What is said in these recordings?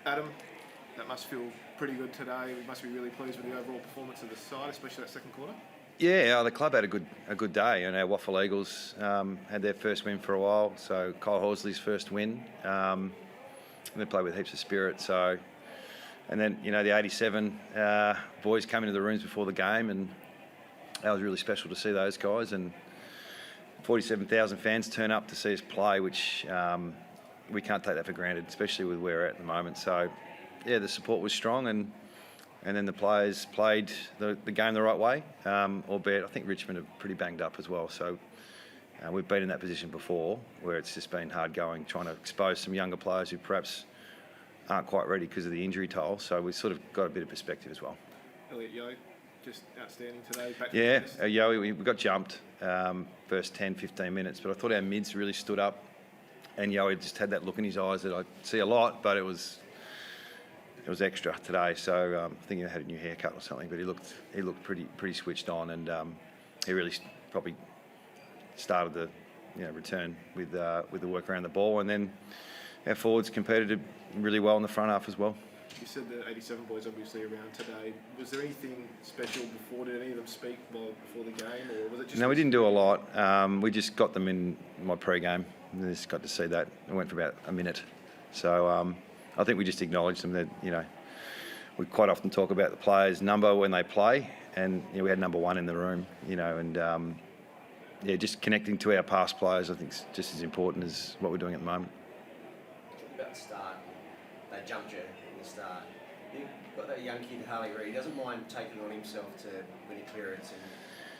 Adam, that must feel pretty good today. We must be really pleased with the overall performance of the side, especially that second quarter. Yeah, the club had a good day, and our Waffle Eagles had their first win for a while. So Kyle Horsley's first win. And they played with heaps of spirit. So, and then the 87 boys came into the rooms before the game, and that was really special to see those guys. And 47,000 fans turn up to see us play, which we can't take that for granted, especially with where we're at the moment. So, yeah, the support was strong, and then the players played the game the right way, albeit I think Richmond are pretty banged up as well. So we've been in that position before where it's just been hard going, trying to expose some younger players who perhaps aren't quite ready because of the injury toll. So we've sort of got a bit of perspective as well. Elliot Yeo, just outstanding today. Yeo, we got jumped first 10, 15 minutes, but I thought our mids really stood up, and Yeo just had that look in his eyes that I see a lot, but it was extra today. So I think he had a new haircut or something, but he looked pretty switched on, and he really probably started the return with the work around the ball, and then our forwards competed really well in the front half as well. You said the 87 boys obviously around today. Was there anything special before? Did any of them speak before the game, or was it just? No, we didn't do a lot. We just got them in my pre-game. I just got to see that. It went for about a minute. So I think we just acknowledged them that, we quite often talk about the players' number when they play, and we had number one in the room, and just connecting to our past players, I think, is just as important as what we're doing at the moment. About the start, they jumped you in the start. You've got that young kid, Harley, he doesn't mind taking on himself to win a clearance and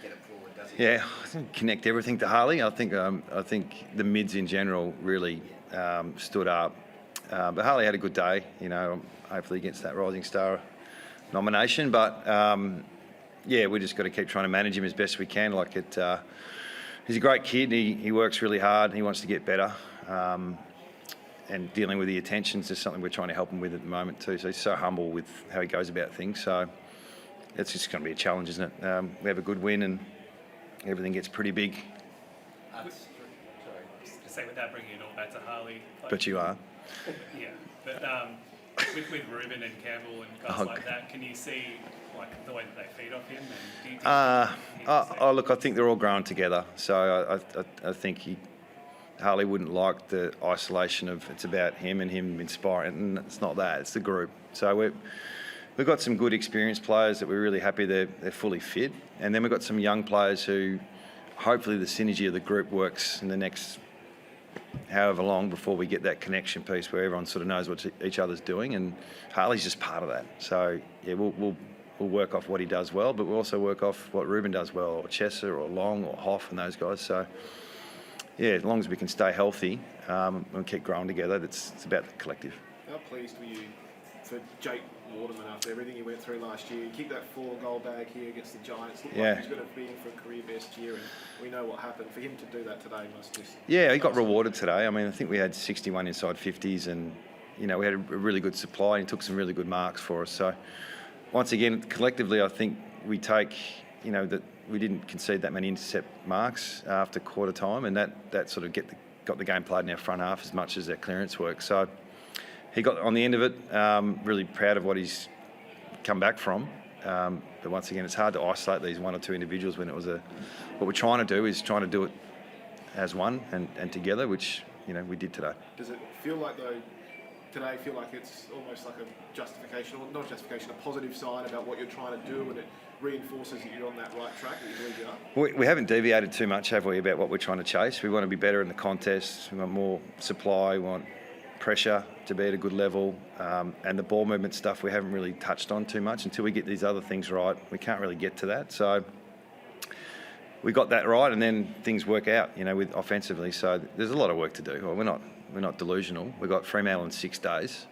get it forward, does he? Yeah, I think connect everything to Harley. I think the mids in general really stood up. But Harley had a good day, hopefully against that Rising Star nomination. But we just got to keep trying to manage him as best we can. He's a great kid. He works really hard. He wants to get better. And dealing with the attention is just something we're trying to help him with at the moment too. So he's so humble with how he goes about things. So it's just going to be a challenge, isn't it? We have a good win, and everything gets pretty big. Sorry, just to say without bringing it all back to Harley. But you are. Yeah, but with Ruben and Campbell and guys like that, can you see the way that they feed off him? And look, I think they're all growing together. So I think Harley wouldn't like the isolation of it's about him and him inspiring, and it's not that. It's the group. So we've got some good experienced players that we're really happy they're fully fit, and then we've got some young players who hopefully the synergy of the group works in the next however long before we get that connection piece where everyone sort of knows what each other's doing, and Harley's just part of that. So yeah, we'll work off what he does well, but we'll also work off what Ruben does well, or Chesser, or Long, or Hoff, and those guys. So yeah, as long as we can stay healthy and keep growing together, it's about the collective. How pleased were you for Jake Waterman after everything he went through last year? He kicked that 4-goal bag here against the Giants. Looked like he's going to be in for a career best year, and we know what happened. For him to do that today must just... Yeah, he got rewarded today. I mean, I think we had 61 inside 50s, and we had a really good supply, and he took some really good marks for us. So once again, collectively, I think we take, that we didn't concede that many intercept marks after quarter time, and that sort of got the game played in our front half as much as our clearance work. So he got on the end of it, really proud of what he's come back from. But once again, it's hard to isolate these one or two individuals when it was what we're trying to do is trying to do it as one and together, which, we did today. Does it feel like, though, today feel like it's almost like a justification, or not justification, a positive sign about what you're trying to do, and it reinforces that you're on that right track, that you believe you are? We haven't deviated too much, have we, about what we're trying to chase? We want to be better in the contest. We want more supply. We want pressure to be at a good level, and the ball movement stuff we haven't really touched on too much. Until we get these other things right, we can't really get to that. So we got that right, and then things work out, with offensively. So there's a lot of work to do. Well, we're not delusional. We've got Fremantle in 6 days,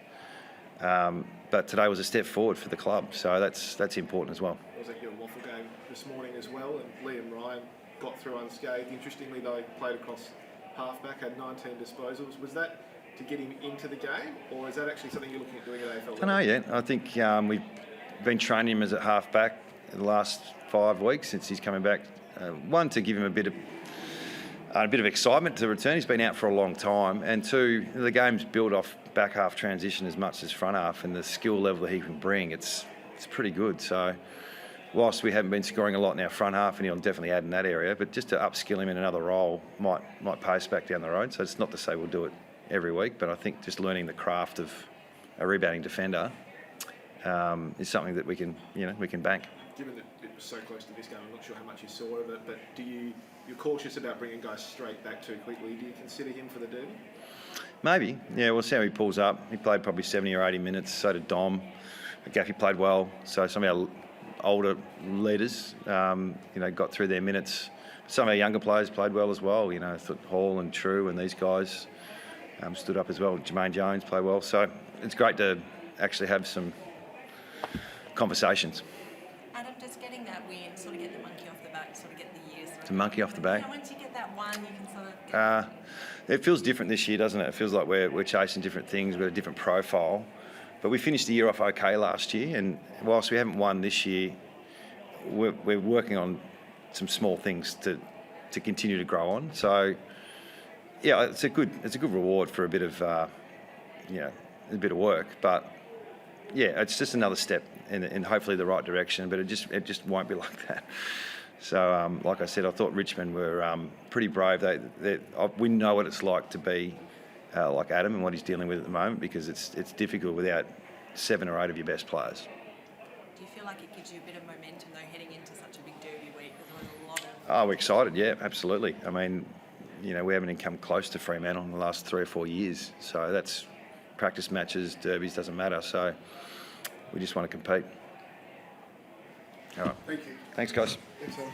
but today was a step forward for the club. So that's important as well. It was like your Waffle game this morning as well, and Liam Ryan got through unscathed. Interestingly, though, he played across halfback, had 19 disposals. Was that to get him into the game, or is that actually something you're looking at doing at AFL level? I don't know yet. I think we've been training him as a halfback in the last 5 weeks since he's coming back. One, to give him a bit of A bit of excitement to return. He's been out for a long time, and two, the game's built off back half transition as much as front half, and the skill level that he can bring, it's pretty good. So, whilst we haven't been scoring a lot in our front half, and he'll definitely add in that area, but just to upskill him in another role might pay us back down the road. So it's not to say we'll do it every week, but I think just learning the craft of a rebounding defender is something that we can bank. Given that it was so close to this game, I'm not sure how much you saw of it, but you're cautious about bringing guys straight back too quickly. Do you consider him for the derby? Maybe, yeah. We'll see how he pulls up. He played probably 70 or 80 minutes. So did Dom. Gaffy played well. So some of our older leaders, got through their minutes. Some of our younger players played well as well. I thought Hall and True and these guys stood up as well. Jermaine Jones played well. So it's great to actually have some conversations. Adam, just getting that win, sort of get the monkey off the back, sort of get the years. The monkey off the back. Once you get that one, you can sort of get it feels different this year, doesn't it? It feels like we're chasing different things. We've got a different profile. But we finished the year off okay last year, and whilst we haven't won this year, we're working on some small things to continue to grow on. So, yeah, it's a good reward for a bit of a bit of work. But yeah, it's just another step in hopefully the right direction. But it just won't be like that. So, like I said, I thought Richmond were pretty brave. We know what it's like to be like Adam and what he's dealing with at the moment, because it's difficult without 7 or 8 of your best players. Do you feel like it gives you a bit of momentum though heading into such a big derby week? Because there was a lot of... Oh, we're excited, yeah, absolutely. I mean, we haven't even come close to Fremantle in the last 3 or 4 years. So that's practice matches, derbies, doesn't matter. So we just want to compete. All right. Thank you. Thanks, guys. Thanks, Alan.